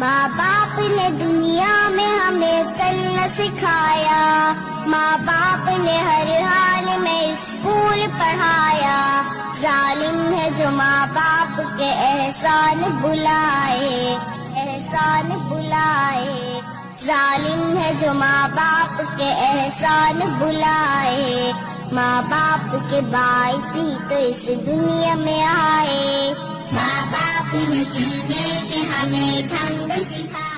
माँ बाप ने दुनिया में हमें चलना सिखाया, माँ बाप ने हर हाल में स्कूल पढ़ाया। जालिम है जो माँ बाप के एहसान बुलाए, एहसान बुलाए। जालिम है जो माँ बाप के एहसान बुलाए। माँ बाप के बाइस ही तो इस दुनिया में आए। माँ बाप ने जीने के हमें ढंग सिखाए।